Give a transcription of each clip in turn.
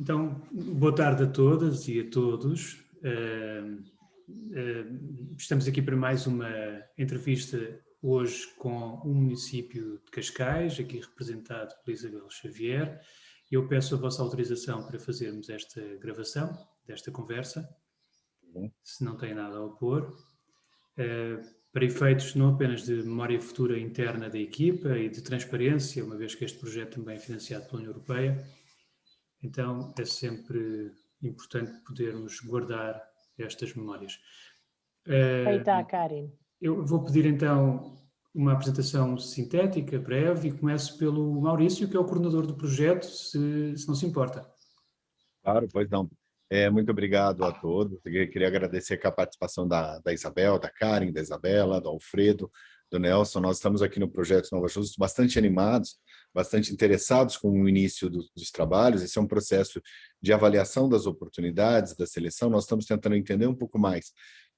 Então, boa tarde a todas e a todos. Estamos aqui para mais uma entrevista hoje com o município de Cascais, aqui representado por Isabel Xavier. Eu peço a vossa autorização para fazermos esta gravação, desta conversa, se não tem nada a opor. Para efeitos não apenas de memória futura interna da equipa e de transparência, uma vez que este projeto também é financiado pela União Europeia, então é sempre importante podermos guardar estas memórias. Feita, Karin. Eu vou pedir então uma apresentação sintética, breve, e começo pelo Maurício, que é o coordenador do projeto, se não se importa. Claro, pois não. Muito obrigado a todos. Eu queria agradecer aqui a participação da Isabel, da Karen, da Isabela, do Alfredo, do Nelson. Nós estamos aqui no projeto Nova Justo bastante animados, bastante interessados com o início dos trabalhos. Esse é um processo de avaliação das oportunidades, da seleção. Nós estamos tentando entender um pouco mais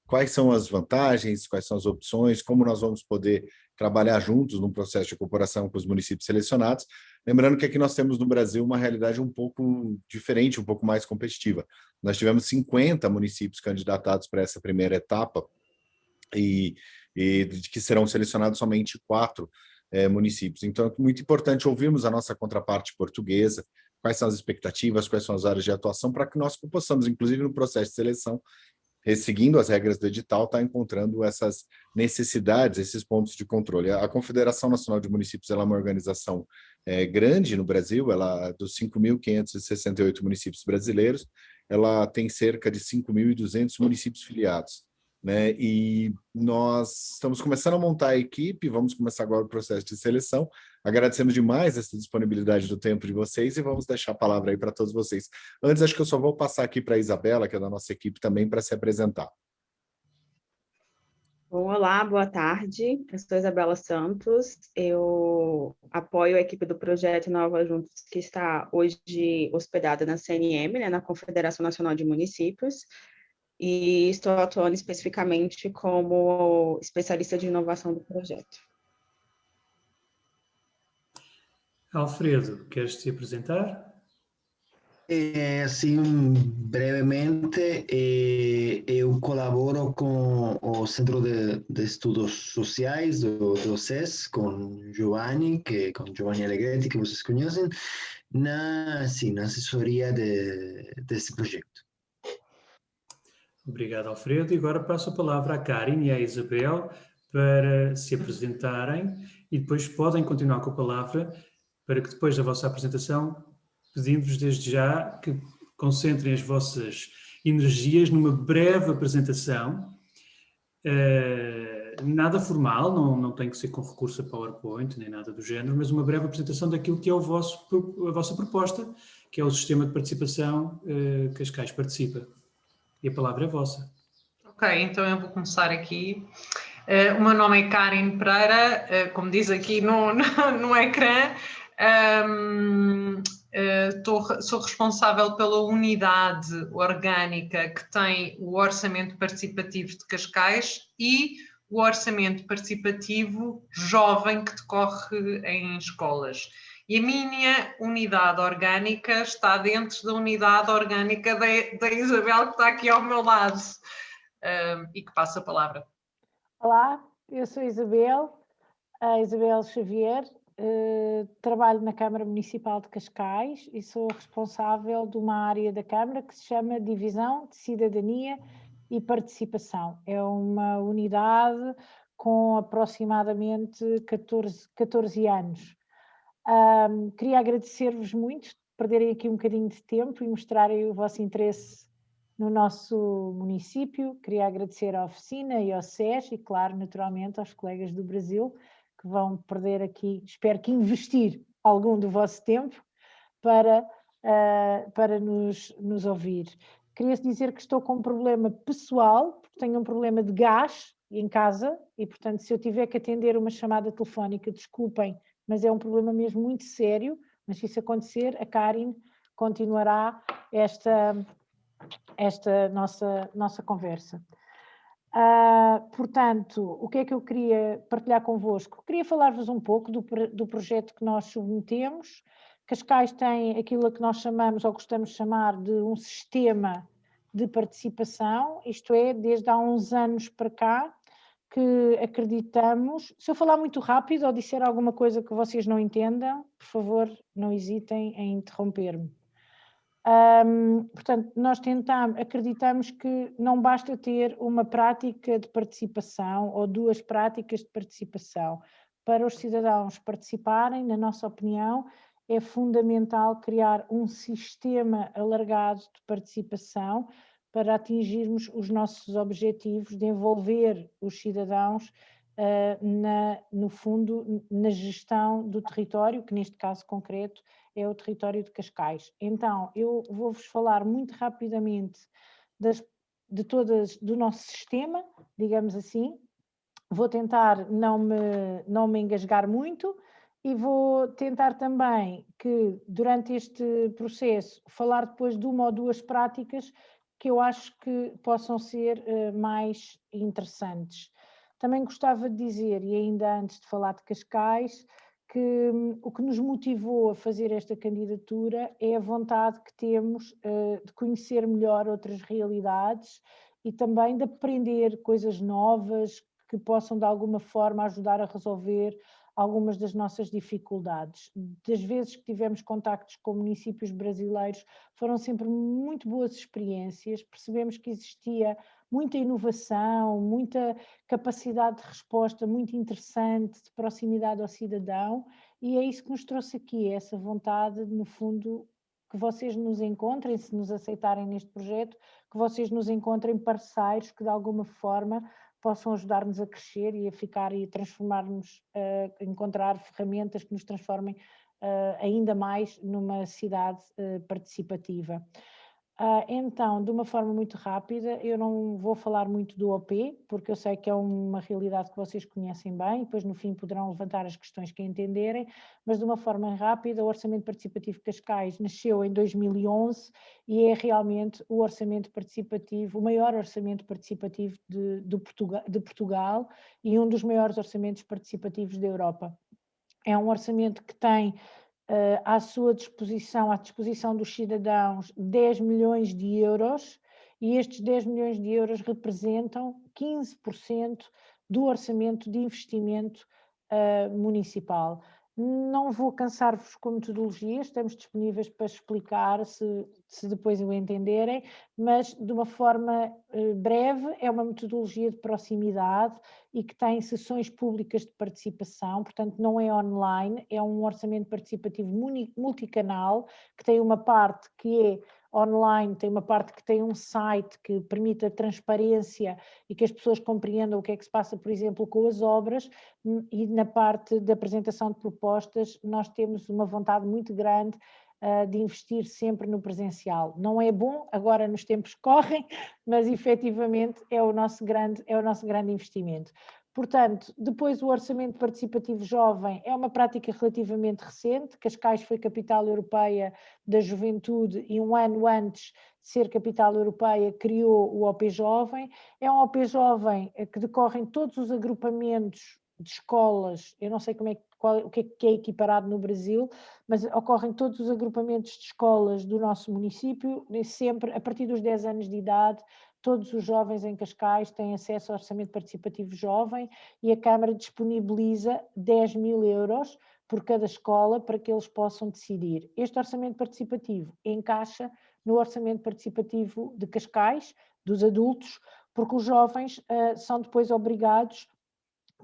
quais são as vantagens, quais são as opções, como nós vamos poder trabalhar juntos num processo de cooperação com os municípios selecionados. Lembrando que aqui nós temos no Brasil uma realidade um pouco diferente, um pouco mais competitiva. Nós tivemos 50 municípios candidatados para essa primeira etapa e de que serão selecionados somente 4 municípios. Então, é muito importante ouvirmos a nossa contraparte portuguesa, quais são as expectativas, quais são as áreas de atuação, para que nós possamos, inclusive no processo de seleção, seguindo as regras do edital, está encontrando essas necessidades, esses pontos de controle. A Confederação Nacional de Municípios ela é uma organização grande no Brasil, ela dos 5.568 municípios brasileiros, ela tem cerca de 5.200 municípios filiados, né? E nós estamos começando a montar a equipe, vamos começar agora o processo de seleção. Agradecemos demais essa disponibilidade do tempo de vocês e vamos deixar a palavra aí para todos vocês. Antes, acho que eu só vou passar aqui para a Isabela, que é da nossa equipe também, para se apresentar. Bom, olá, boa tarde. Eu sou Isabela Santos, eu apoio a equipe do projeto Nova Juntos, que está hoje hospedada na CNM, né, na Confederação Nacional de Municípios, e estou atuando especificamente como especialista de inovação do projeto. Alfredo, queres te apresentar? Assim, brevemente, eu colaboro com o Centro de Estudos Sociais do SES, com Giovanni Alegretti, que vocês conhecem, na assessoria desse projeto. Obrigado, Alfredo. E agora passo a palavra à Karen e à Isabel para se apresentarem e depois podem continuar com a palavra para que depois da vossa apresentação pedimos desde já que concentrem as vossas energias numa breve apresentação, nada formal, não tem que ser com recurso a PowerPoint nem nada do género, mas uma breve apresentação daquilo que é a vossa proposta, que é o sistema de participação Cascais Participa. E a palavra é vossa. Ok, então eu vou começar aqui. O meu nome é Karen Pereira, como diz aqui no ecrã. Sou responsável pela unidade orgânica que tem o orçamento participativo de Cascais e o orçamento participativo jovem que decorre em escolas. E a minha unidade orgânica está dentro da unidade orgânica da Isabel, que está aqui ao meu lado, e que passa a palavra. Olá, eu sou a Isabel Xavier, trabalho na Câmara Municipal de Cascais e sou responsável de uma área da Câmara que se chama Divisão de Cidadania e Participação. É uma unidade com aproximadamente 14 anos. Queria agradecer-vos muito por perderem aqui um bocadinho de tempo e mostrarem o vosso interesse no nosso município. Queria agradecer à oficina e ao SES e, claro, naturalmente aos colegas do Brasil que vão perder aqui, espero que investir algum do vosso tempo para nos ouvir. Queria dizer que estou com um problema pessoal, porque tenho um problema de gás em casa e, portanto, se eu tiver que atender uma chamada telefónica, desculpem, mas é um problema mesmo muito sério, mas se isso acontecer, a Karen continuará esta nossa conversa. Portanto, o que é que eu queria partilhar convosco? Queria falar-vos um pouco do projeto que nós submetemos, Cascais tem aquilo que nós chamamos, ou gostamos de chamar, de um sistema de participação, isto é, desde há uns anos para cá, que acreditamos. Se eu falar muito rápido ou disser alguma coisa que vocês não entendam, por favor, não hesitem em interromper-me. Portanto, nós acreditamos que não basta ter uma prática de participação ou 2 práticas de participação. Para os cidadãos participarem, na nossa opinião, é fundamental criar um sistema alargado de participação para atingirmos os nossos objetivos de envolver os cidadãos, no fundo, na gestão do território, que neste caso concreto é o território de Cascais. Então, eu vou-vos falar muito rapidamente do nosso sistema, digamos assim. Vou tentar não me engasgar muito e vou tentar também que, durante este processo, falar depois de 1 ou 2 práticas que eu acho que possam ser mais interessantes. Também gostava de dizer, e ainda antes de falar de Cascais, que o que nos motivou a fazer esta candidatura é a vontade que temos de conhecer melhor outras realidades e também de aprender coisas novas que possam de alguma forma ajudar a resolver algumas das nossas dificuldades. Das vezes que tivemos contactos com municípios brasileiros, foram sempre muito boas experiências, percebemos que existia muita inovação, muita capacidade de resposta muito interessante, de proximidade ao cidadão, e é isso que nos trouxe aqui, essa vontade, no fundo, que vocês nos encontrem, se nos aceitarem neste projeto, que vocês nos encontrem parceiros que de alguma forma possam ajudar-nos a crescer e a ficar e a transformar-nos, encontrar ferramentas que nos transformem ainda mais numa cidade participativa. Então, de uma forma muito rápida, eu não vou falar muito do OP, porque eu sei que é uma realidade que vocês conhecem bem, e depois no fim poderão levantar as questões que entenderem, mas de uma forma rápida, o Orçamento Participativo Cascais nasceu em 2011 e é realmente o orçamento participativo, o maior orçamento participativo de Portugal e um dos maiores orçamentos participativos da Europa. É um orçamento que tem à disposição dos cidadãos 10 milhões de euros, e estes 10 milhões de euros representam 15% do orçamento de investimento municipal. Não vou cansar-vos com metodologias, estamos disponíveis para explicar se depois o entenderem, mas de uma forma breve, é uma metodologia de proximidade e que tem sessões públicas de participação, portanto não é online, é um orçamento participativo multicanal, que tem uma parte que é online, tem uma parte que tem um site que permite a transparência e que as pessoas compreendam o que é que se passa, por exemplo, com as obras, e na parte da apresentação de propostas nós temos uma vontade muito grande de investir sempre no presencial. Não é bom, agora nos tempos que correm, mas efetivamente é o nosso grande investimento. Portanto, depois o Orçamento Participativo Jovem é uma prática relativamente recente. Cascais foi capital europeia da juventude e um ano antes de ser capital europeia criou o OP Jovem. É um OP Jovem que decorre em todos os agrupamentos de escolas, eu não sei o que é equiparado no Brasil, mas ocorrem todos os agrupamentos de escolas do nosso município, sempre a partir dos 10 anos de idade. Todos os jovens em Cascais têm acesso ao Orçamento Participativo Jovem e a Câmara disponibiliza 10 mil euros por cada escola para que eles possam decidir. Este Orçamento Participativo encaixa no Orçamento Participativo de Cascais, dos adultos, porque os jovens são depois obrigados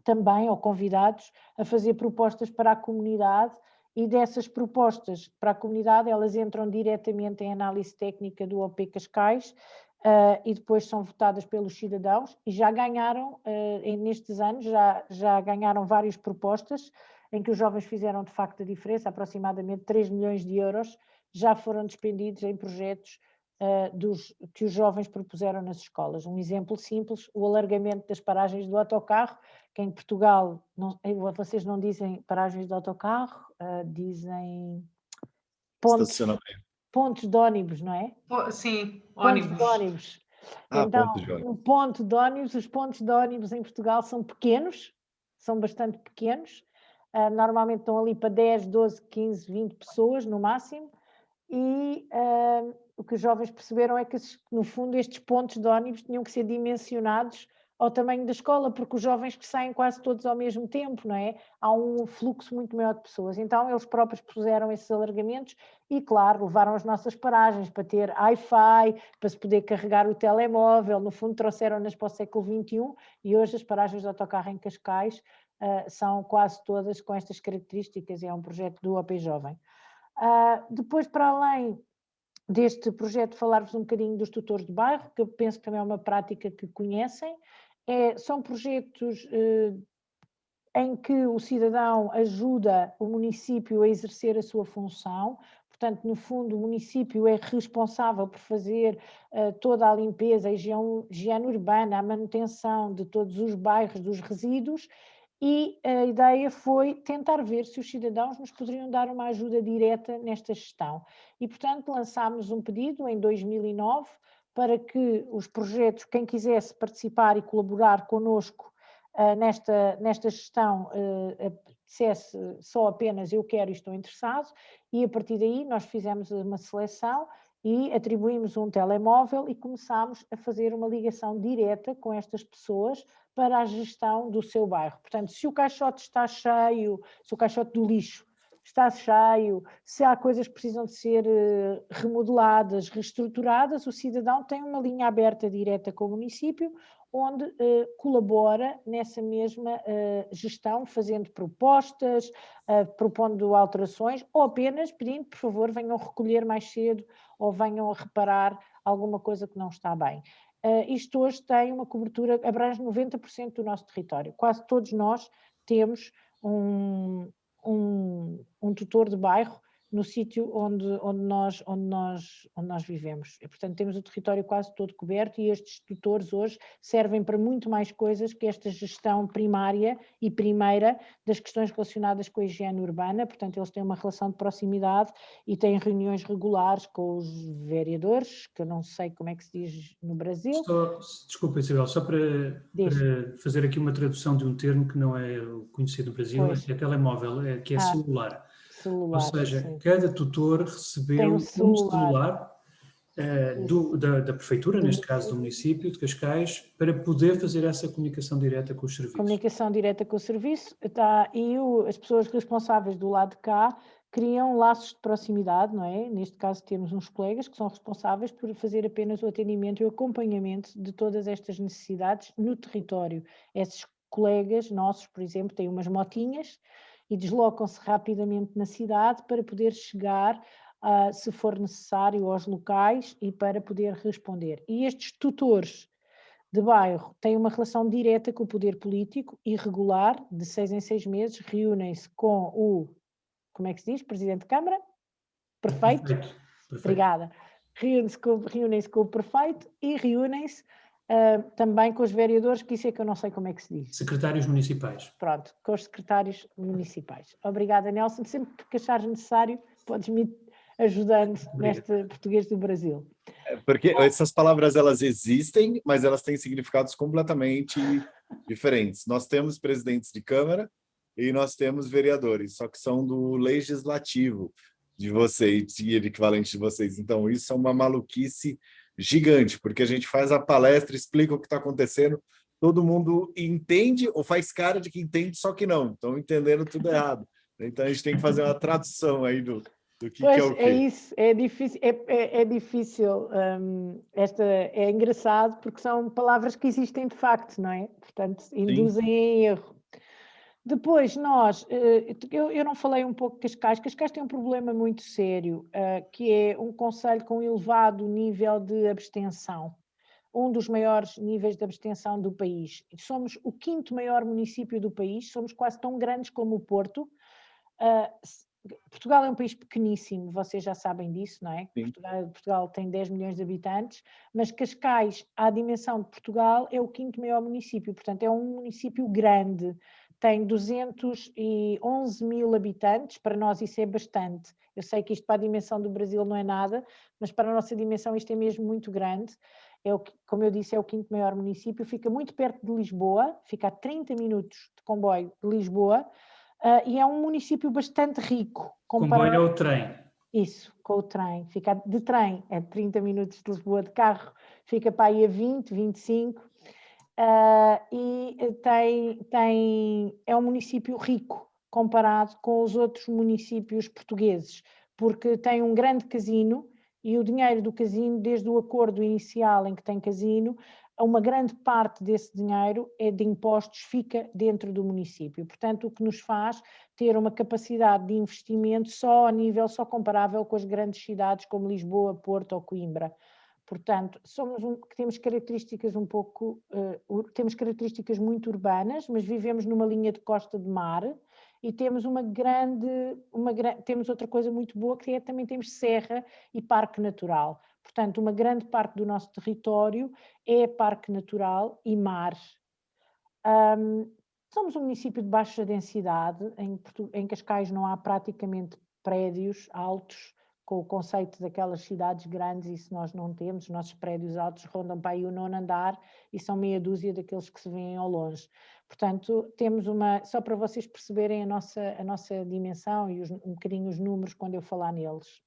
também, ou convidados, a fazer propostas para a comunidade, e dessas propostas para a comunidade elas entram diretamente em análise técnica do OP Cascais e depois são votadas pelos cidadãos, e já ganharam, nestes anos, já ganharam várias propostas em que os jovens fizeram de facto a diferença. Aproximadamente 3 milhões de euros já foram despendidos em projetos que os jovens propuseram nas escolas. Um exemplo simples, o alargamento das paragens do autocarro, que em Portugal, vocês não dizem paragens de autocarro, dizem pontos de ónibus, não é? Sim, ónibus. Pontos de ónibus. Então, os pontos de ónibus em Portugal são pequenos, são bastante pequenos, normalmente estão ali para 10, 12, 15, 20 pessoas no máximo, e o que os jovens perceberam é que, no fundo, estes pontos de ónibus tinham que ser dimensionados ao tamanho da escola, porque os jovens que saem quase todos ao mesmo tempo, não é? Há um fluxo muito maior de pessoas. Então, eles próprios puseram esses alargamentos e, claro, levaram as nossas paragens para ter Wi-Fi, para se poder carregar o telemóvel. No fundo, trouxeram-nas para o século XXI e hoje as paragens de autocarro em Cascais são quase todas com estas características. É um projeto do OP Jovem. Depois, para além deste projeto, falar-vos um bocadinho dos tutores de bairro, que eu penso que também é uma prática que conhecem. São projetos em que o cidadão ajuda o município a exercer a sua função. Portanto, no fundo, o município é responsável por fazer toda a limpeza, a higiene urbana, a manutenção de todos os bairros, dos resíduos, e a ideia foi tentar ver se os cidadãos nos poderiam dar uma ajuda direta nesta gestão. E, portanto, lançámos um pedido em 2009 para que os projetos, quem quisesse participar e colaborar connosco nesta gestão, dissesse só apenas eu quero e estou interessado, e a partir daí nós fizemos uma seleção e atribuímos um telemóvel e começámos a fazer uma ligação direta com estas pessoas para a gestão do seu bairro. Portanto, se o caixote está cheio, se o caixote do lixo está cheio, se há coisas que precisam de ser remodeladas, reestruturadas, o cidadão tem uma linha aberta direta com o município, onde colabora nessa mesma gestão, fazendo propostas, propondo alterações, ou apenas pedindo, por favor, venham recolher mais cedo ou venham a reparar alguma coisa que não está bem. Isto hoje tem uma cobertura, abrange 90% do nosso território. Quase todos nós temos um tutor de bairro no sítio onde nós vivemos. E, portanto, temos o território quase todo coberto e estes tutores hoje servem para muito mais coisas que esta gestão primária e primeira das questões relacionadas com a higiene urbana. Portanto, eles têm uma relação de proximidade e têm reuniões regulares com os vereadores, que eu não sei como é que se diz no Brasil. Desculpa, Isabel, só para fazer aqui uma tradução de um termo que não é conhecido no Brasil, é telemóvel, que é celular. Ou seja, sim. Cada tutor recebeu um celular da prefeitura, neste caso do município de Cascais, para poder fazer essa comunicação direta com os serviços. Comunicação direta com o serviço, e as pessoas responsáveis do lado de cá criam laços de proximidade, não é? Neste caso temos uns colegas que são responsáveis por fazer apenas o atendimento e o acompanhamento de todas estas necessidades no território. Esses colegas nossos, por exemplo, têm umas motinhas e deslocam-se rapidamente na cidade para poder chegar, se for necessário, aos locais e para poder responder. E estes tutores de bairro têm uma relação direta com o poder político e regular, de 6 em 6 meses, reúnem-se com o, como é que se diz, Presidente de Câmara? Prefeito? Perfeito. Obrigada. Reúnem-se com o prefeito e reúnem-se também com os vereadores, que isso é que eu não sei como é que se diz. Secretários municipais. Pronto, com os secretários municipais. Obrigada, Nelson. Sempre que achares necessário, podes-me ajudando neste português do Brasil. Porque essas palavras, elas existem, mas elas têm significados completamente diferentes. Nós temos presidentes de Câmara e nós temos vereadores, só que são do legislativo de vocês, e equivalente de vocês. Então, isso é uma maluquice gigante, porque a gente faz a palestra, explica o que está acontecendo, todo mundo entende ou faz cara de que entende, só que não, estão entendendo tudo errado. Então, a gente tem que fazer uma tradução aí do que pois, é o quê. É isso, é difícil, é engraçado porque são palavras que existem de facto, não é? Portanto, induzem em erro. Depois eu não falei um pouco de Cascais. Cascais tem um problema muito sério, que é um concelho com elevado nível de abstenção. Um dos maiores níveis de abstenção do país. Somos o 5º maior município do país, somos quase tão grandes como o Porto. Portugal é um país pequeníssimo, vocês já sabem disso, não é? Portugal tem 10 milhões de habitantes, mas Cascais, à dimensão de Portugal, é o 5º maior município, portanto é um município grande, tem 211 mil habitantes, para nós isso é bastante. Eu sei que isto para a dimensão do Brasil não é nada, mas para a nossa dimensão isto é mesmo muito grande. Como eu disse, é o 5º maior município, fica muito perto de Lisboa, fica a 30 minutos de comboio de Lisboa. e é um município bastante rico. Comboio é o trem. Isso, com o trem. Fica de trem, é 30 minutos de Lisboa, de carro, fica para aí a 20, 25. E é um município rico comparado com os outros municípios portugueses, porque tem um grande casino e o dinheiro do casino, desde o acordo inicial em que tem casino, uma grande parte desse dinheiro é de impostos, fica dentro do município. Portanto, o que nos faz ter uma capacidade de investimento só comparável com as grandes cidades como Lisboa, Porto ou Coimbra. Portanto, temos características temos características muito urbanas, mas vivemos numa linha de costa de mar e temos temos outra coisa muito boa, que é também temos serra e parque natural. Portanto, uma grande parte do nosso território é parque natural e mar. Somos um município de baixa densidade, em Cascais não há praticamente prédios altos, com o conceito daquelas cidades grandes, isso nós não temos. Os nossos prédios altos rondam para aí o 9º andar e são meia dúzia daqueles que se vêem ao longe. Portanto, temos só para vocês perceberem a nossa dimensão e um bocadinho os números quando eu falar neles.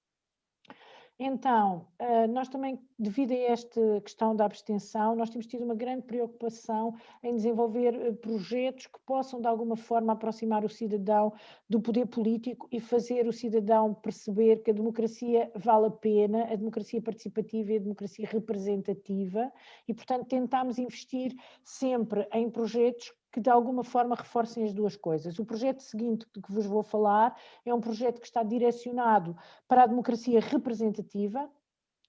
Então, nós também, devido a esta questão da abstenção, nós temos tido uma grande preocupação em desenvolver projetos que possam, de alguma forma, aproximar o cidadão do poder político e fazer o cidadão perceber que a democracia vale a pena, a democracia participativa e a democracia representativa, e, portanto, tentámos investir sempre em projetos que de alguma forma reforcem as duas coisas. O projeto seguinte de que vos vou falar é um projeto que está direcionado para a democracia representativa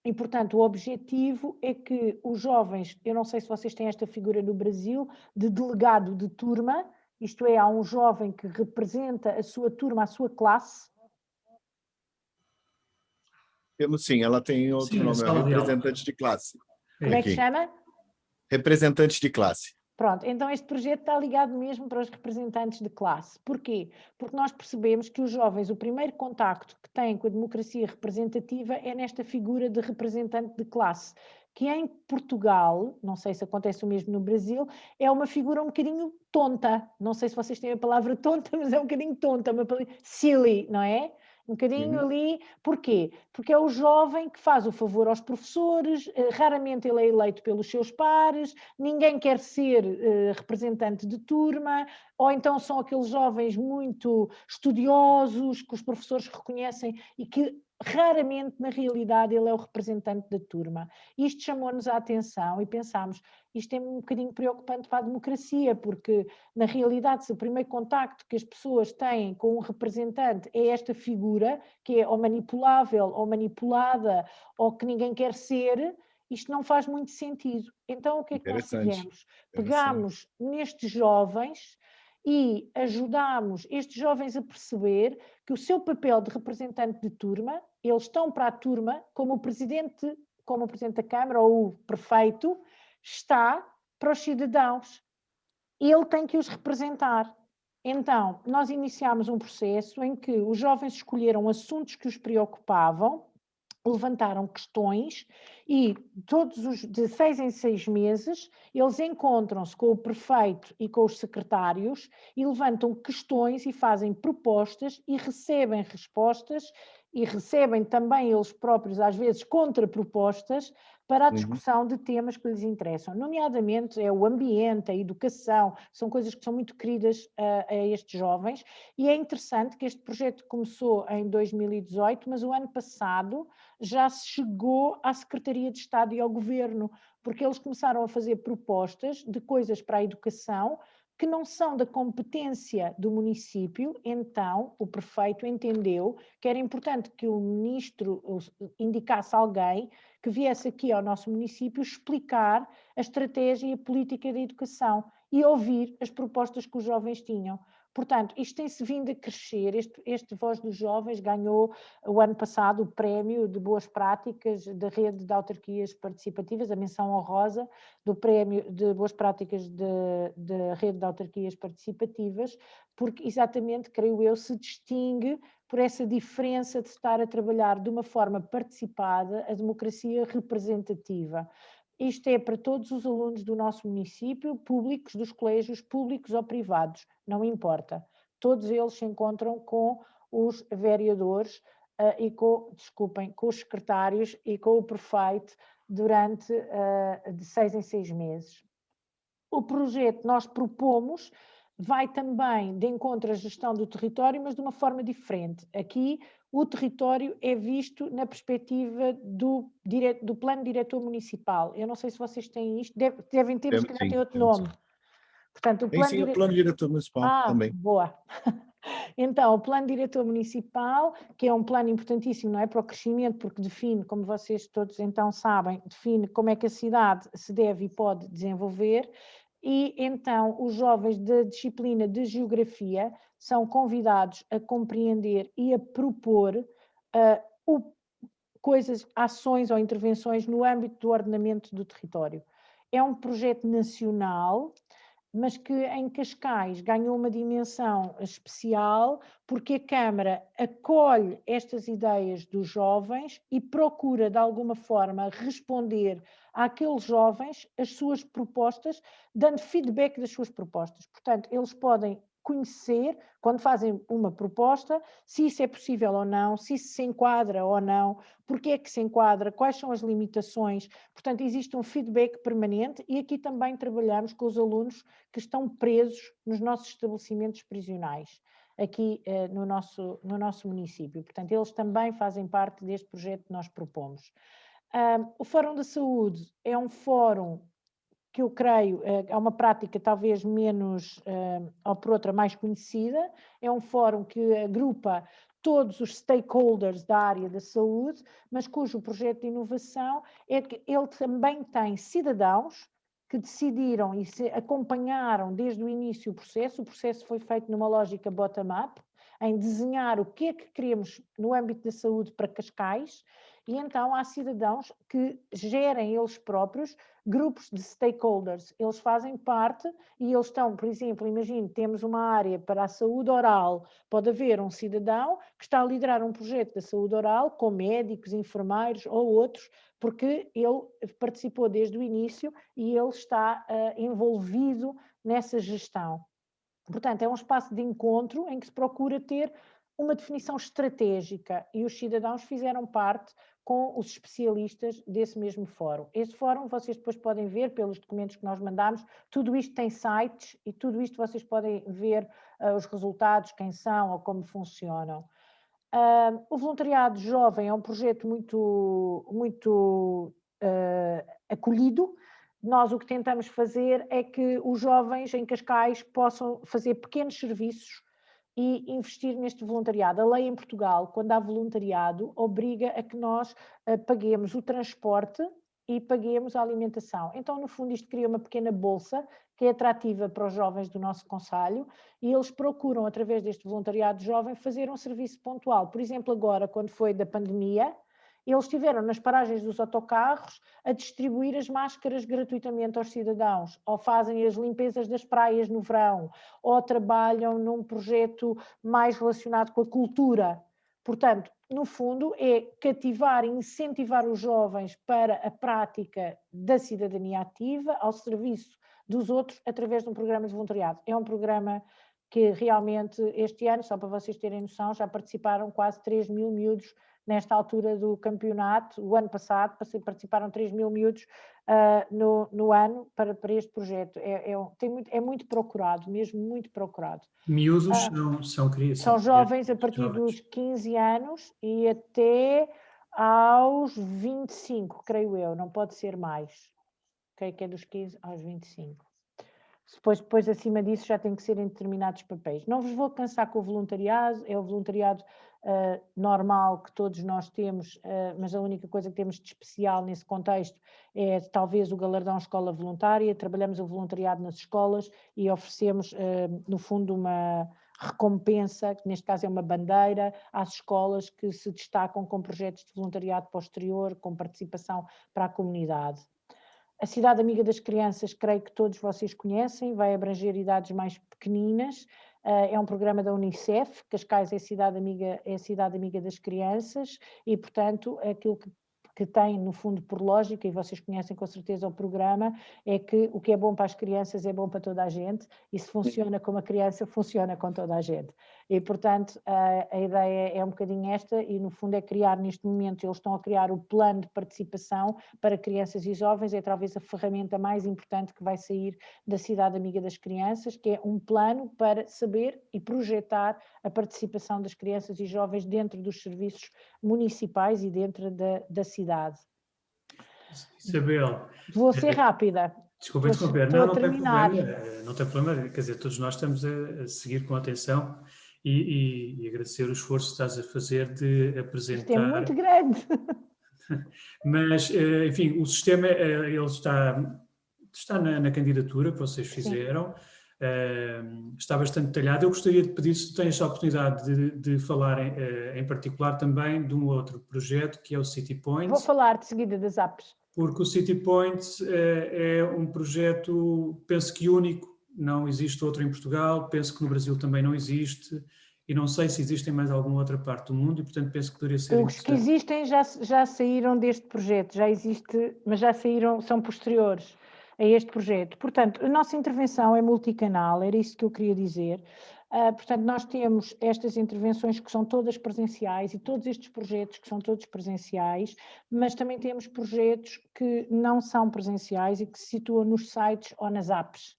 e, portanto, o objetivo é que os jovens, eu não sei se vocês têm esta figura no Brasil, de delegado de turma, isto é, há um jovem que representa a sua turma, a sua classe. Temos sim, ela tem outro nome, é representante de classe. Como é que chama? Representante de classe. Pronto, então este projeto está ligado mesmo para os representantes de classe. Porquê? Porque nós percebemos que os jovens, o primeiro contacto que têm com a democracia representativa é nesta figura de representante de classe, que em Portugal, não sei se acontece o mesmo no Brasil, é uma figura um bocadinho tonta. Não sei se vocês têm a palavra tonta, mas é um bocadinho tonta, uma palavra silly, não é? Um bocadinho ali. Porquê? Porque é o jovem que faz o favor aos professores, raramente ele é eleito pelos seus pares, ninguém quer ser representante de turma, ou então são aqueles jovens muito estudiosos, que os professores reconhecem e que raramente, na realidade, ele é o representante da turma. Isto chamou-nos a atenção e pensámos, isto é um bocadinho preocupante para a democracia, porque, na realidade, se o primeiro contacto que as pessoas têm com um representante é esta figura, que é ou manipulável, ou manipulada, ou que ninguém quer ser, isto não faz muito sentido. Então, o que é que nós fizemos? Pegámos nestes jovens e ajudámos estes jovens a perceber que o seu papel de representante de turma, eles estão para a turma como o presidente da Câmara ou o prefeito está para os cidadãos. Ele tem que os representar. Então, nós iniciámos um processo em que os jovens escolheram assuntos que os preocupavam, levantaram questões e de 6 em 6 meses eles encontram-se com o prefeito e com os secretários e levantam questões e fazem propostas e recebem respostas e recebem também eles próprios às vezes contrapropostas para a discussão de temas que lhes interessam, nomeadamente é o ambiente, a educação, são coisas que são muito queridas a estes jovens e é interessante que este projeto começou em 2018, mas o ano passado já se chegou à Secretaria de Estado e ao Governo, porque eles começaram a fazer propostas de coisas para a educação que não são da competência do município, então o prefeito entendeu que era importante que o ministro indicasse alguém que viesse aqui ao nosso município explicar a estratégia e a política da educação e ouvir as propostas que os jovens tinham. Portanto, isto tem-se vindo a crescer, este Voz dos Jovens ganhou o ano passado o prémio de boas práticas da rede de autarquias participativas, a menção honrosa do prémio de boas práticas da rede de autarquias participativas, porque exatamente, creio eu, se distingue por essa diferença de estar a trabalhar de uma forma participada a democracia representativa. Isto é para todos os alunos do nosso município, públicos, dos colégios públicos ou privados, não importa. todos eles se encontram com os vereadores e com os secretários e com o prefeito durante de 6 em 6 meses. O projeto nós propomos vai também de encontro à gestão do território, mas de uma forma diferente. Aqui o território é visto na perspectiva do plano diretor municipal. Eu não sei se vocês têm isto, devem ter, mas se calhar tem outro nome. Portanto, o plano diretor municipal também. Boa. Então, o plano diretor municipal, que é um plano importantíssimo, não é, para o crescimento, porque define, como vocês todos então sabem, define como é que a cidade se deve e pode desenvolver. E então os jovens da disciplina de geografia são convidados a compreender e a propor ações ou intervenções no âmbito do ordenamento do território. É um projeto nacional, mas que em Cascais ganhou uma dimensão especial porque a Câmara acolhe estas ideias dos jovens e procura, de alguma forma, responder àqueles jovens as suas propostas, dando feedback das suas propostas. Portanto, eles podem conhecer, quando fazem uma proposta, se isso é possível ou não, se isso se enquadra ou não, porque é que se enquadra, quais são as limitações. Portanto, existe um feedback permanente e aqui também trabalhamos com os alunos que estão presos nos nossos estabelecimentos prisionais, aqui no nosso município. Portanto, eles também fazem parte deste projeto que nós propomos. O Fórum da Saúde é um fórum que eu creio é uma prática talvez menos, ou por outra mais conhecida, é um fórum que agrupa todos os stakeholders da área da saúde, mas cujo projeto de inovação é que ele também tem cidadãos que decidiram e se acompanharam desde o início o processo foi feito numa lógica bottom-up, em desenhar o que é que queremos no âmbito da saúde para Cascais, e então há cidadãos que gerem eles próprios grupos de stakeholders, eles fazem parte e eles estão, por exemplo, imagine, temos uma área para a saúde oral, pode haver um cidadão que está a liderar um projeto da saúde oral com médicos, enfermeiros ou outros, porque ele participou desde o início e ele está envolvido nessa gestão. Portanto, é um espaço de encontro em que se procura ter uma definição estratégica e os cidadãos fizeram parte com os especialistas desse mesmo fórum. Esse fórum vocês depois podem ver pelos documentos que nós mandamos, tudo isto tem sites e tudo isto vocês podem ver os resultados, quem são ou como funcionam. O voluntariado jovem é um projeto muito acolhido. Nós o que tentamos fazer é que os jovens em Cascais possam fazer pequenos serviços e investir neste voluntariado. A lei em Portugal, quando há voluntariado, obriga a que nós paguemos o transporte e paguemos a alimentação. Então, no fundo, isto cria uma pequena bolsa que é atrativa para os jovens do nosso concelho e eles procuram, através deste voluntariado jovem, fazer um serviço pontual. Por exemplo, agora, quando foi da pandemia, eles estiveram nas paragens dos autocarros a distribuir as máscaras gratuitamente aos cidadãos, ou fazem as limpezas das praias no verão, ou trabalham num projeto mais relacionado com a cultura. Portanto, no fundo, é cativar e incentivar os jovens para a prática da cidadania ativa ao serviço dos outros através de um programa de voluntariado. É um programa que realmente este ano, só para vocês terem noção, já participaram quase 3 mil miúdos nesta altura do campeonato. O ano passado participaram 3 mil miúdos no ano para este projeto. É muito procurado, mesmo muito procurado. Miúdos são jovens a partir dos 15 anos e até aos 25, creio eu, não pode ser mais. Creio que é dos 15 aos 25. Depois acima disso já tem que ser em determinados papéis. Não vos vou cansar com o voluntariado, é o voluntariado normal que todos nós temos, mas a única coisa que temos de especial nesse contexto é talvez o galardão Escola Voluntária. Trabalhamos o voluntariado nas escolas e oferecemos, no fundo, uma recompensa, que neste caso é uma bandeira, às escolas que se destacam com projetos de voluntariado posterior, com participação para a comunidade. A Cidade Amiga das Crianças, creio que todos vocês conhecem, vai abranger idades mais pequeninas, é um programa da Unicef, Cascais é a Cidade Amiga das Crianças e, portanto, aquilo que que tem, no fundo, por lógica, e vocês conhecem com certeza o programa, é que o que é bom para as crianças é bom para toda a gente, e se funciona com a criança, funciona com toda a gente. E, portanto, a ideia é um bocadinho esta, e no fundo é criar, neste momento, eles estão a criar o plano de participação para crianças e jovens, é talvez a ferramenta mais importante que vai sair da Cidade Amiga das Crianças, que é um plano para saber e projetar a participação das crianças e jovens dentro dos serviços municipais e dentro da cidade. Isabel, Vou ser rápida. desculpa interromper, Estou a não tem terminar. problema, não tem problema, quer dizer, todos nós estamos a seguir com atenção e agradecer o esforço que estás a fazer de apresentar. Isto é muito grande. Mas, enfim, o sistema ele está na candidatura que vocês fizeram, está bastante detalhado. Eu gostaria de pedir se tu tens a oportunidade de falar em particular também de um outro projeto que é o City Point. Vou falar de seguida das apps. Porque o City Point é um projeto, penso que único, não existe outro em Portugal, penso que no Brasil também não existe, e não sei se existe em mais alguma outra parte do mundo, e portanto penso que poderia ser Os que existem já saíram deste projeto, já existe, mas já saíram, são posteriores a este projeto. Portanto, a nossa intervenção é multicanal, era isso que eu queria dizer. Portanto, nós temos estas intervenções que são todas presenciais e todos estes projetos que são todos presenciais, mas também temos projetos que não são presenciais e que se situam nos sites ou nas apps.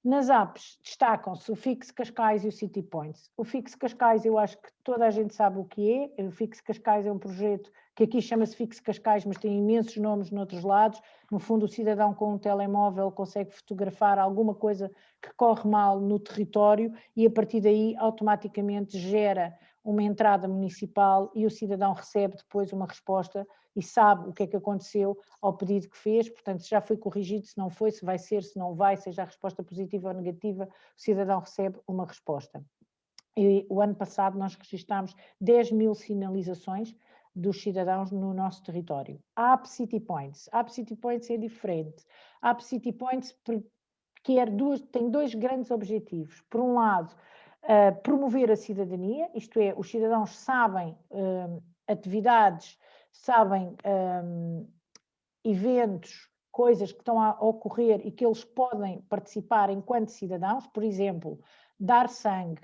Nas apps destacam-se o Fix Cascais e o City Points. O Fix Cascais eu acho que toda a gente sabe o que é. O Fix Cascais é um projeto que aqui chama-se Fix Cascais, mas tem imensos nomes noutros lados. No fundo, o cidadão com um telemóvel consegue fotografar alguma coisa que corre mal no território e a partir daí automaticamente gera uma entrada municipal e o cidadão recebe depois uma resposta e sabe o que é que aconteceu ao pedido que fez, portanto, se já foi corrigido, se não foi, se vai ser, se não vai, seja a resposta positiva ou negativa, o cidadão recebe uma resposta. E o ano passado nós registámos 10 mil sinalizações dos cidadãos no nosso território. A App City Points. A App City Points é diferente. A App City Points tem dois grandes objetivos. Por um lado, promover a cidadania, isto é, os cidadãos sabem atividades, sabem eventos, coisas que estão a ocorrer e que eles podem participar enquanto cidadãos, por exemplo, dar sangue,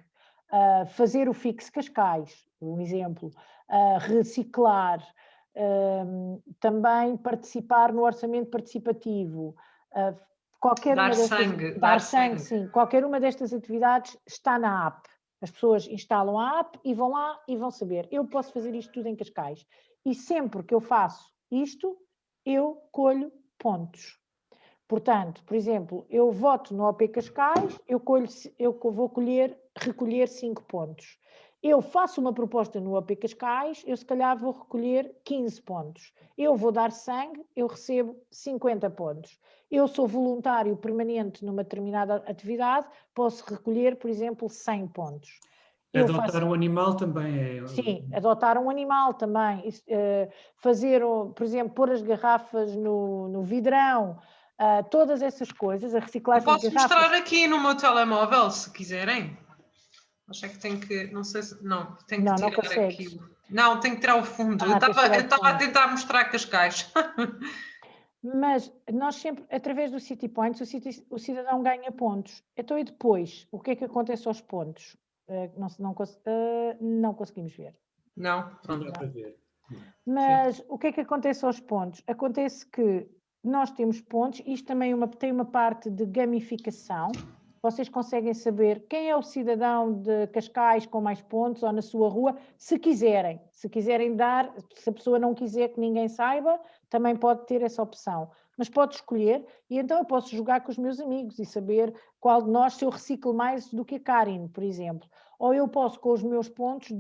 fazer o Fix Cascais, um exemplo, reciclar, também participar no orçamento participativo, dar sangue, sim, qualquer uma destas atividades está na app. As pessoas instalam a app e vão lá e vão saber, eu posso fazer isto tudo em Cascais. E sempre que eu faço isto, eu colho pontos. Portanto, por exemplo, eu voto no OP Cascais, eu vou recolher 5 pontos. Eu faço uma proposta no OP Cascais, eu se calhar vou recolher 15 pontos. Eu vou dar sangue, eu recebo 50 pontos. Eu sou voluntário permanente numa determinada atividade, posso recolher, por exemplo, 100 pontos. Adotar um animal também é... Sim, adotar um animal também. Fazer, por exemplo, pôr as garrafas no vidrão, todas essas coisas, a reciclagem de garrafas. Eu posso mostrar aqui no meu telemóvel, se quiserem. Acho que tem que, não sei se, não, tem que tirar aquilo. Não, tem que tirar o fundo. Eu estava a tentar mostrar Cascais. Mas nós sempre, através do City Points, o cidadão ganha pontos. Então e depois, o que é que acontece aos pontos? Não conseguimos ver. Não, não dá para ver. Mas sim. O que é que acontece aos pontos? Acontece que nós temos pontos, isto também tem uma parte de gamificação. Vocês conseguem saber quem é o cidadão de Cascais com mais pontos ou na sua rua, se quiserem. Se quiserem dar, se a pessoa não quiser que ninguém saiba, também pode ter essa opção. Mas pode escolher e então eu posso jogar com os meus amigos e saber qual de nós, se eu reciclo mais do que a Karin, por exemplo. Ou eu posso, com os meus pontos,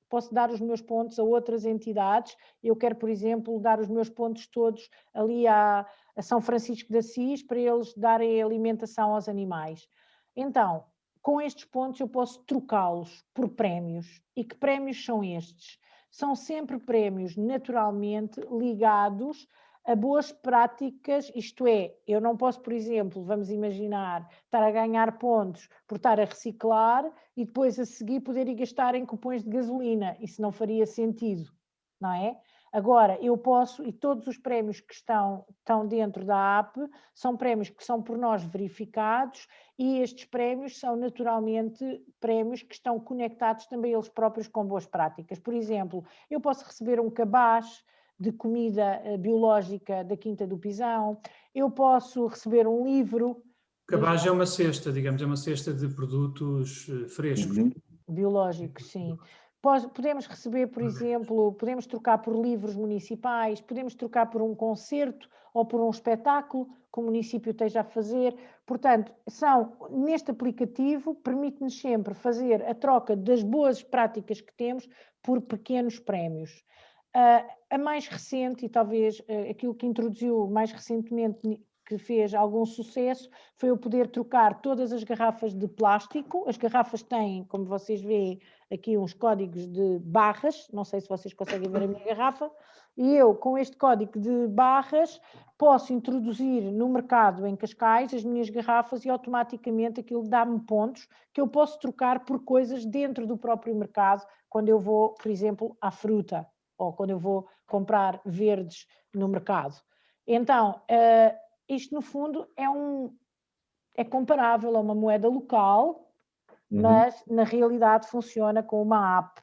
posso dar os meus pontos a outras entidades. Eu quero, por exemplo, dar os meus pontos todos ali a São Francisco de Assis para eles darem alimentação aos animais. Então, com estes pontos eu posso trocá-los por prémios. E que prémios são estes? São sempre prémios naturalmente ligados a boas práticas, isto é, eu não posso, por exemplo, vamos imaginar, estar a ganhar pontos por estar a reciclar e depois a seguir poder ir gastar em cupons de gasolina, isso não faria sentido, não é? Agora, eu posso, e todos os prémios que estão dentro da app, são prémios que são por nós verificados, e estes prémios são naturalmente prémios que estão conectados também eles próprios com boas práticas. Por exemplo, eu posso receber um cabaz de comida biológica da Quinta do Pisão, eu posso receber um livro. O cabaz é uma cesta, digamos, é uma cesta de produtos frescos. Biológicos, sim. Podemos receber, por exemplo, podemos trocar por livros municipais, podemos trocar por um concerto ou por um espetáculo que o município esteja a fazer. Portanto, neste aplicativo, permite-nos sempre fazer a troca das boas práticas que temos por pequenos prémios. A mais recente, e talvez aquilo que introduziu mais recentemente, que fez algum sucesso, foi eu poder trocar todas as garrafas de plástico. As garrafas têm, como vocês veem, aqui uns códigos de barras, não sei se vocês conseguem ver a minha garrafa, e eu, com este código de barras, posso introduzir no mercado em Cascais as minhas garrafas e automaticamente aquilo dá-me pontos que eu posso trocar por coisas dentro do próprio mercado, quando eu vou, por exemplo, à fruta, ou quando eu vou comprar verdes no mercado. Então, isto no fundo é comparável a uma moeda local, mas na realidade funciona com uma app.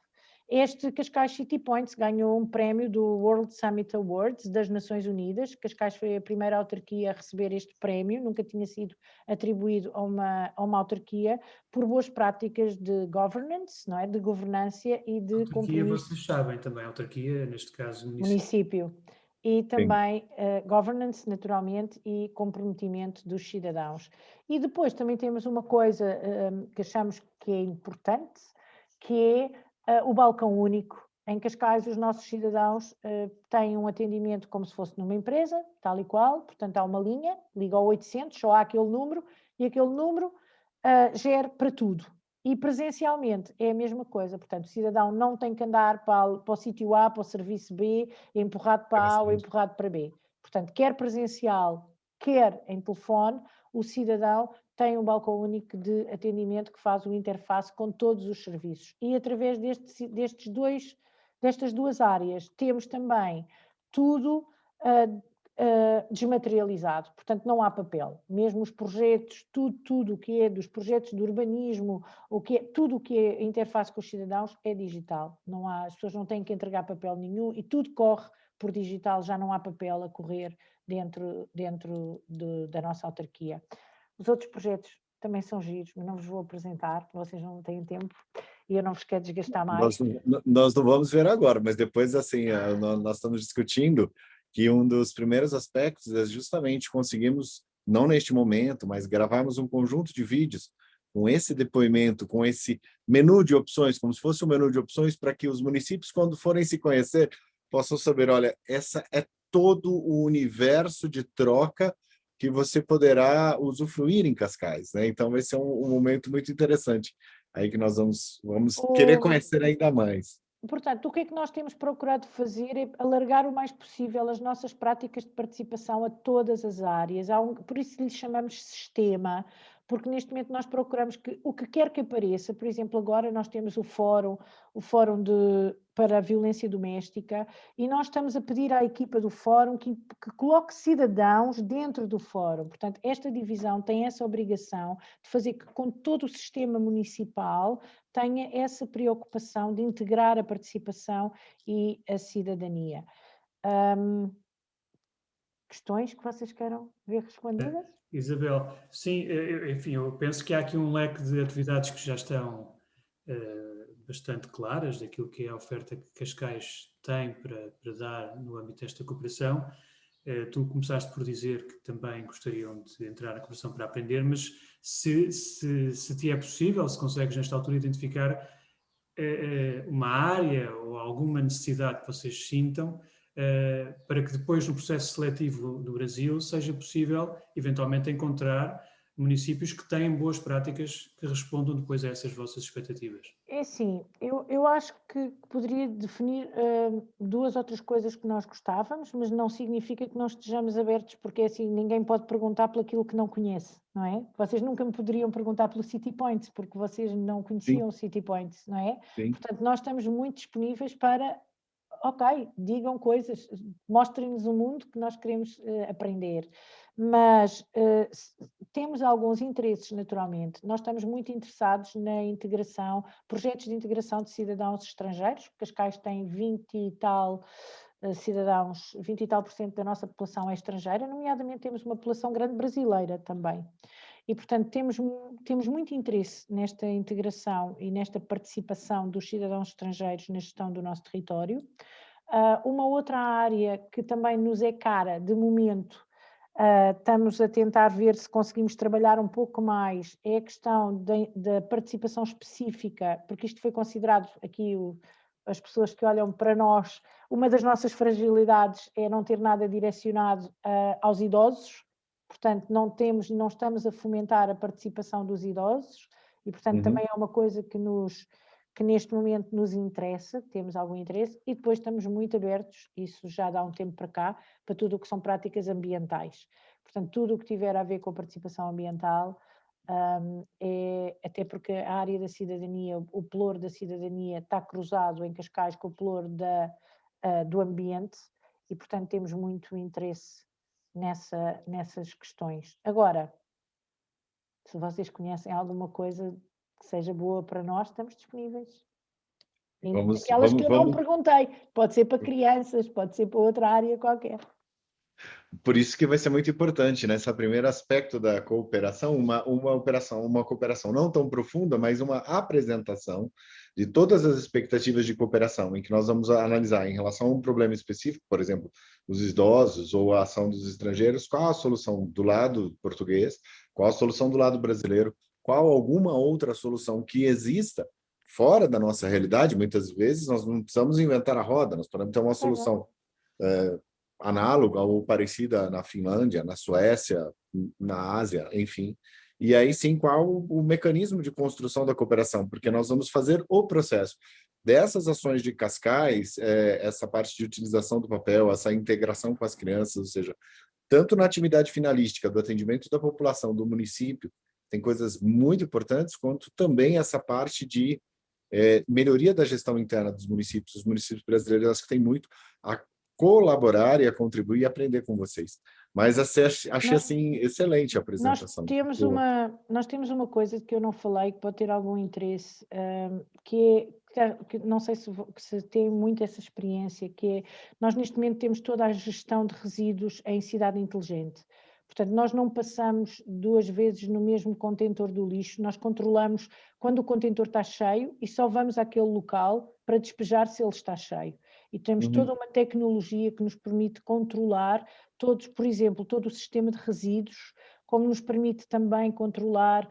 Este Cascais City Points ganhou um prémio do World Summit Awards das Nações Unidas. Cascais foi a primeira autarquia a receber este prémio, nunca tinha sido atribuído a uma autarquia, por boas práticas de governance, não é? De governança e de Autarquia, compromisso. vocês sabem também, autarquia, neste caso município. E também governance, naturalmente, e comprometimento dos cidadãos. E depois também temos uma coisa que achamos que é importante, que é o balcão único. Em Cascais, os nossos cidadãos têm um atendimento como se fosse numa empresa, tal e qual, portanto há uma linha, liga ao 800, só há aquele número, e aquele número gera para tudo. E presencialmente é a mesma coisa, portanto o cidadão não tem que andar para o sítio A, para o serviço B, empurrado para A ou empurrado para B. Portanto, quer presencial, quer em telefone, o cidadão tem um balcão único de atendimento que faz o interface com todos os serviços. E através destas duas áreas temos também tudo desmaterializado, portanto não há papel, mesmo os projetos, tudo o que é dos projetos de urbanismo, tudo o que é interface com os cidadãos é digital, as pessoas não têm que entregar papel nenhum e tudo corre por digital, já não há papel a correr dentro da nossa autarquia. Os outros projetos também são giros, mas não vos vou apresentar, porque vocês não têm tempo e eu não vos quero desgastar mais. Nós não vamos ver agora, mas depois, assim, nós estamos discutindo que um dos primeiros aspectos é justamente conseguimos, não neste momento, mas gravarmos um conjunto de vídeos com esse depoimento, com esse menu de opções, como se fosse um menu de opções, para que os municípios, quando forem se conhecer, possam saber, olha, essa é todo o universo de troca que você poderá usufruir em Cascais, né? Então vai ser um momento muito interessante aí que nós vamos querer conhecer ainda mais. Portanto, o que é que nós temos procurado fazer é alargar o mais possível as nossas práticas de participação a todas as áreas. Por isso lhe chamamos sistema, porque neste momento nós procuramos que o que quer que apareça, por exemplo, agora nós temos o fórum para a violência doméstica, e nós estamos a pedir à equipa do fórum que coloque cidadãos dentro do fórum. Portanto, esta divisão tem essa obrigação de fazer que com todo o sistema municipal tenha essa preocupação de integrar a participação e a cidadania. Questões que vocês queiram ver respondidas? Isabel, sim, enfim, eu penso que há aqui um leque de atividades que já estão bastante claras daquilo que é a oferta que Cascais tem para dar no âmbito desta cooperação. Tu começaste por dizer que também gostariam de entrar na cooperação para aprender, mas se te é possível, se consegues nesta altura identificar uma área ou alguma necessidade que vocês sintam para que depois no processo seletivo do Brasil seja possível eventualmente encontrar municípios que têm boas práticas que respondam depois a essas vossas expectativas. É assim, eu acho que poderia definir duas outras coisas que nós gostávamos, mas não significa que nós estejamos abertos, porque assim, ninguém pode perguntar por aquilo que não conhece, não é? Vocês nunca me poderiam perguntar pelo City Points, porque vocês não conheciam o City Points, não é? Sim. Portanto, nós estamos muito disponíveis para ok, digam coisas, mostrem-nos o mundo que nós queremos aprender. Mas temos alguns interesses, naturalmente. Nós estamos muito interessados na integração, projetos de integração de cidadãos estrangeiros. Cascais tem 20 e tal cidadãos, 20 e tal % da nossa população é estrangeira, nomeadamente temos uma população grande brasileira também. E, portanto, temos muito interesse nesta integração e nesta participação dos cidadãos estrangeiros na gestão do nosso território. Uma outra área que também nos é cara, de momento, estamos a tentar ver se conseguimos trabalhar um pouco mais, é a questão da participação específica, porque isto foi considerado aqui, as pessoas que olham para nós, uma das nossas fragilidades é não ter nada direcionado aos idosos. Portanto, não estamos a fomentar a participação dos idosos e, portanto, também é uma coisa que neste momento nos interessa, temos algum interesse, e depois estamos muito abertos, isso já dá um tempo para cá, para tudo o que são práticas ambientais. Portanto, tudo o que tiver a ver com a participação ambiental, até porque a área da cidadania, o pelour da cidadania está cruzado em Cascais com o pelour do ambiente e, portanto, temos muito interesse nessas questões. Agora, se vocês conhecem alguma coisa que seja boa para nós, estamos disponíveis. Aquelas que eu não perguntei, pode ser para crianças, pode ser para outra área qualquer. Por isso que vai ser muito importante, né? Esse primeiro aspecto da cooperação, uma cooperação não tão profunda, mas uma apresentação de todas as expectativas de cooperação, em que nós vamos analisar em relação a um problema específico, por exemplo, os idosos ou a ação dos estrangeiros, qual a solução do lado português, qual a solução do lado brasileiro, qual alguma outra solução que exista fora da nossa realidade. Muitas vezes nós não precisamos inventar a roda, nós podemos ter uma solução análoga ou parecida na Finlândia, na Suécia, na Ásia, enfim. E aí sim, qual o mecanismo de construção da cooperação? Porque nós vamos fazer o processo dessas ações de Cascais, essa parte de utilização do papel, essa integração com as crianças, ou seja, tanto na atividade finalística do atendimento da população do município, tem coisas muito importantes, quanto também essa parte de melhoria da gestão interna dos municípios. Os municípios brasileiros, acho que tem muito a colaborar e a contribuir e aprender com vocês. Mas achei assim, excelente a apresentação. Nós temos uma coisa que eu não falei, que pode ter algum interesse, que não sei se tem muito essa experiência, que é, nós neste momento temos toda a gestão de resíduos em cidade inteligente. Portanto, nós não passamos 2 vezes no mesmo contentor do lixo, nós controlamos quando o contentor está cheio e só vamos àquele local para despejar se ele está cheio. E temos toda uma tecnologia que nos permite controlar por exemplo, todo o sistema de resíduos, como nos permite também controlar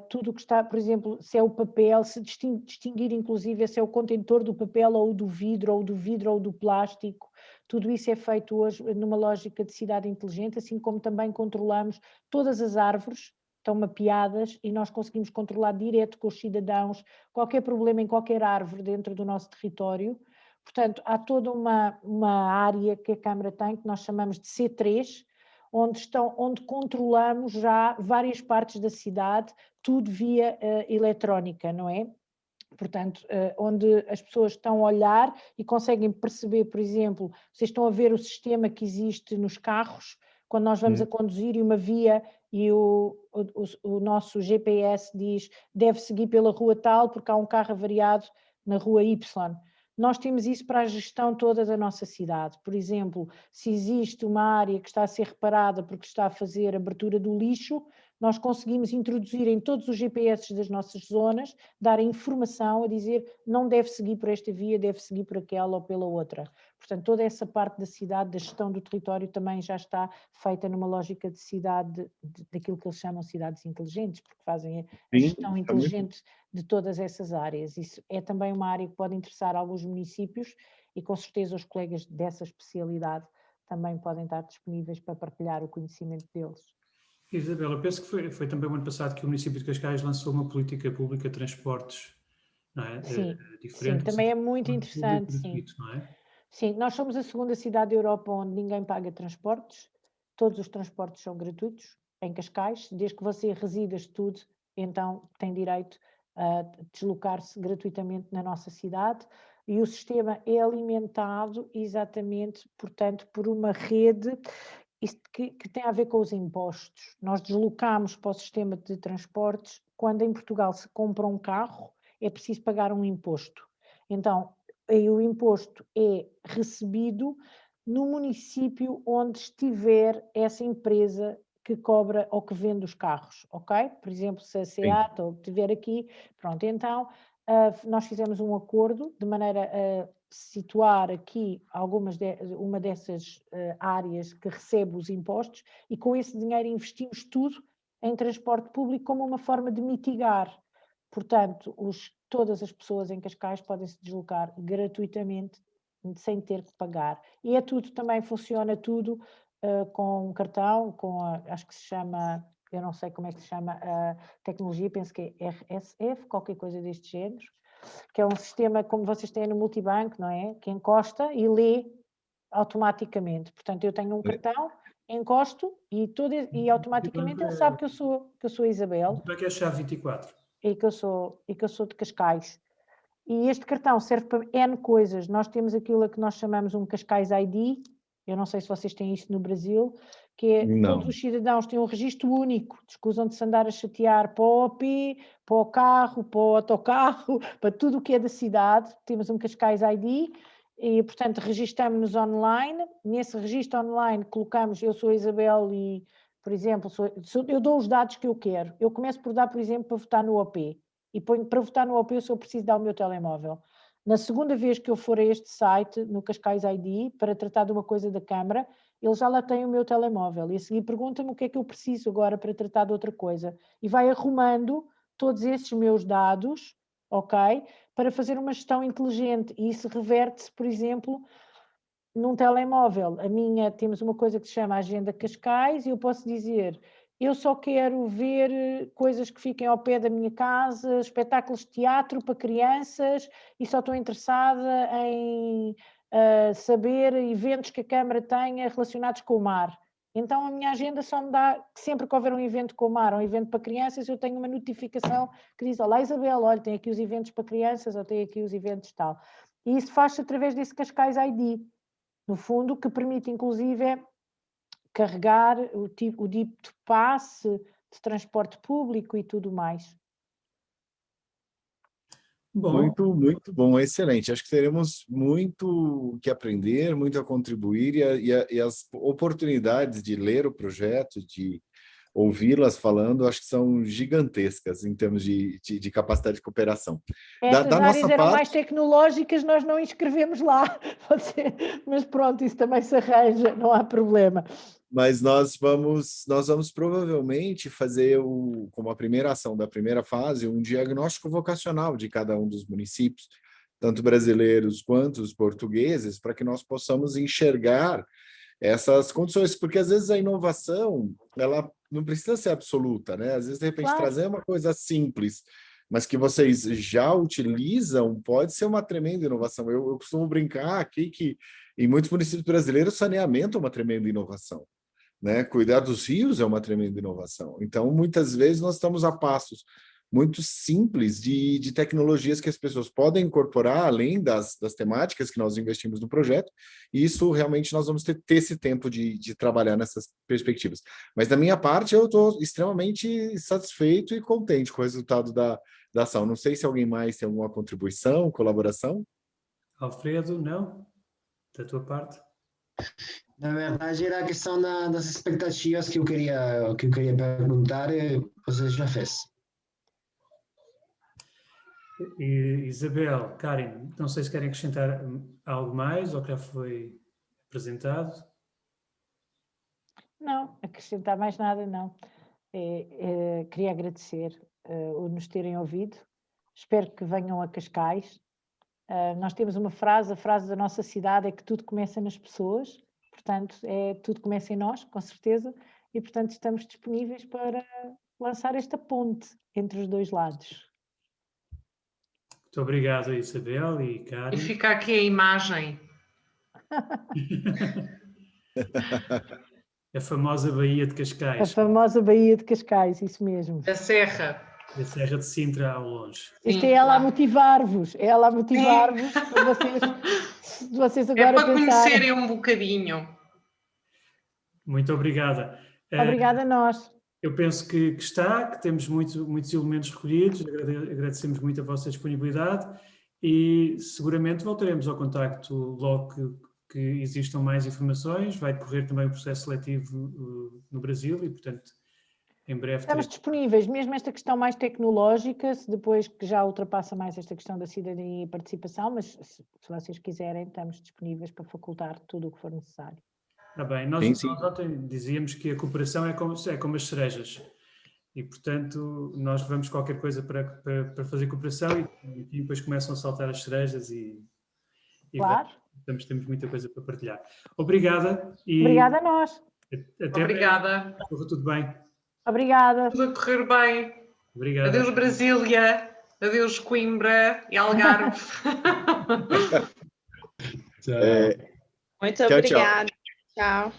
tudo o que está, por exemplo, se é o papel, se distinguir inclusive se é o contentor do papel ou do vidro ou do plástico. Tudo isso é feito hoje numa lógica de cidade inteligente, assim como também controlamos todas as árvores, estão mapeadas e nós conseguimos controlar direto com os cidadãos qualquer problema em qualquer árvore dentro do nosso território. Portanto, há toda uma área que a Câmara tem, que nós chamamos de C3, onde controlamos já várias partes da cidade, tudo via eletrónica, não é? Portanto, onde as pessoas estão a olhar e conseguem perceber, por exemplo, vocês estão a ver o sistema que existe nos carros, quando nós vamos a conduzir e uma via e o nosso GPS diz deve seguir pela rua tal porque há um carro avariado na rua Y. Nós temos isso para a gestão toda da nossa cidade. Por exemplo, se existe uma área que está a ser reparada porque está a fazer abertura do lixo, nós conseguimos introduzir em todos os GPS das nossas zonas, dar a informação a dizer não deve seguir por esta via, deve seguir por aquela ou pela outra. Portanto, toda essa parte da cidade, da gestão do território também já está feita numa lógica de cidade, daquilo que eles chamam cidades inteligentes, porque fazem a gestão inteligente de todas essas áreas. Isso é também uma área que pode interessar alguns municípios e com certeza os colegas dessa especialidade também podem estar disponíveis para partilhar o conhecimento deles. Isabela, penso que foi também o ano passado que o município de Cascais lançou uma política pública de transportes, não é? Sim, diferente. Sim, também é muito interessante, gratuito, não é? Sim, nós somos a segunda cidade da Europa onde ninguém paga transportes, todos os transportes são gratuitos, em Cascais, desde que você resida, estude, então tem direito a deslocar-se gratuitamente na nossa cidade. E o sistema é alimentado exatamente, portanto, por uma rede que tem a ver com os impostos. Nós deslocamos para o sistema de transportes quando em Portugal se compra um carro, é preciso pagar um imposto. Então, aí o imposto é recebido no município onde estiver essa empresa que cobra ou que vende os carros, ok? Por exemplo, se a SEAT ou estiver aqui, pronto, então nós fizemos um acordo de maneira a situar aqui uma dessas áreas que recebe os impostos e com esse dinheiro investimos tudo em transporte público como uma forma de mitigar. Portanto, todas as pessoas em Cascais podem se deslocar gratuitamente sem ter que pagar. E é tudo, também funciona tudo com um cartão, acho que se chama, eu não sei como é que se chama a tecnologia, penso que é RSF, qualquer coisa deste género, que é um sistema como vocês têm no multibanco, não é? Que encosta e lê automaticamente. Portanto, eu tenho um cartão, encosto e automaticamente ele sabe que eu sou a Isabel. Como é que é a chave 24? E que eu sou de Cascais. E este cartão serve para N coisas. Nós temos aquilo que nós chamamos um Cascais ID, eu não sei se vocês têm isto no Brasil, que é todos os cidadãos têm um registro único, escusam de se andar a chatear para o OP, para o carro, para o autocarro, para tudo o que é da cidade, temos um Cascais ID e, portanto, registamos-nos online. Nesse registro online colocamos, eu sou a Isabel e, por exemplo, eu dou os dados que eu quero. Eu começo por dar, por exemplo, para votar no OP. E ponho, para votar no OP eu só preciso dar o meu telemóvel. Na segunda vez que eu for a este site, no Cascais ID, para tratar de uma coisa da Câmara, ele já lá tem o meu telemóvel. E a seguir pergunta-me o que é que eu preciso agora para tratar de outra coisa. E vai arrumando todos esses meus dados, ok? Para fazer uma gestão inteligente. E isso reverte-se, por exemplo, num telemóvel. Temos uma coisa que se chama Agenda Cascais e eu posso dizer... Eu só quero ver coisas que fiquem ao pé da minha casa, espetáculos de teatro para crianças e só estou interessada em saber eventos que a Câmara tenha relacionados com o mar. Então a minha agenda só me dá, sempre que houver um evento com o mar, um evento para crianças, eu tenho uma notificação que diz, olá Isabel, olha, tem aqui os eventos para crianças ou tem aqui os eventos tal. E isso faz-se através desse Cascais ID, no fundo, que permite inclusive carregar o dito passe de transporte público e tudo mais. Bom. Muito bom, excelente. Acho que teremos muito que aprender, muito a contribuir e as oportunidades de ler o projeto, de ouvi-las falando, acho que são gigantescas em termos de capacidade de cooperação. Estas áreas eram mais tecnológicas, nós não inscrevemos lá, mas pronto, isso também se arranja, não há problema. Mas nós vamos provavelmente fazer, como a primeira ação da primeira fase, um diagnóstico vocacional de cada um dos municípios, tanto brasileiros quanto os portugueses, para que nós possamos enxergar essas condições, porque às vezes a inovação, ela não precisa ser absoluta, né? Às vezes, de repente, trazer uma coisa simples, mas que vocês já utilizam, pode ser uma tremenda inovação. Eu costumo brincar aqui que em muitos municípios brasileiros, saneamento é uma tremenda inovação, né? Cuidar dos rios é uma tremenda inovação. Então, muitas vezes, nós estamos a passos muito simples de tecnologias que as pessoas podem incorporar, além das temáticas que nós investimos no projeto, e isso realmente nós vamos ter esse tempo de trabalhar nessas perspectivas. Mas, da minha parte, eu estou extremamente satisfeito e contente com o resultado da ação. Não sei se alguém mais tem alguma contribuição, colaboração? Alfredo, não? Da tua parte? Na verdade, era a questão das expectativas que eu queria perguntar, você já fez. Isabel, Karen, não sei se querem acrescentar algo mais ou que já foi apresentado. Não, acrescentar mais nada, não. Queria agradecer o nos terem ouvido. Espero que venham a Cascais. Nós temos uma frase, a frase da nossa cidade é que tudo começa nas pessoas, portanto, tudo começa em nós, com certeza, e portanto estamos disponíveis para lançar esta ponte entre os dois lados. Muito obrigado, Isabel e Karen. E fica aqui a imagem. A famosa Baía de Cascais. A famosa Baía de Cascais, isso mesmo. A Serra. a Serra de Sintra ao longe. Isto Sim, é ela a claro. motivar-vos, é ela a motivar-vos para vocês É agora para pensarem. conhecerem um bocadinho. Muito obrigada. Obrigada a nós. Eu penso que temos muitos elementos recolhidos, agradecemos muito a vossa disponibilidade e seguramente voltaremos ao contacto logo que existam mais informações. Vai decorrer também o processo seletivo no Brasil e, portanto, em breve Estamos disponíveis, mesmo esta questão mais tecnológica, se depois que já ultrapassa mais esta questão da cidadania e participação, mas se vocês quiserem, estamos disponíveis para facultar tudo o que for necessário. Está bem, nós ontem dizíamos que a cooperação é como as cerejas e, portanto, nós vamos qualquer coisa para fazer cooperação e depois começam a saltar as cerejas e Claro. temos muita coisa para partilhar. Obrigada. Obrigada a nós. Até Obrigada. breve. Corra tudo bem. Obrigada. Tudo a correr bem. Obrigado. Adeus Brasília, adeus Coimbra e Algarve. Tchau. Muito obrigada. Tchau.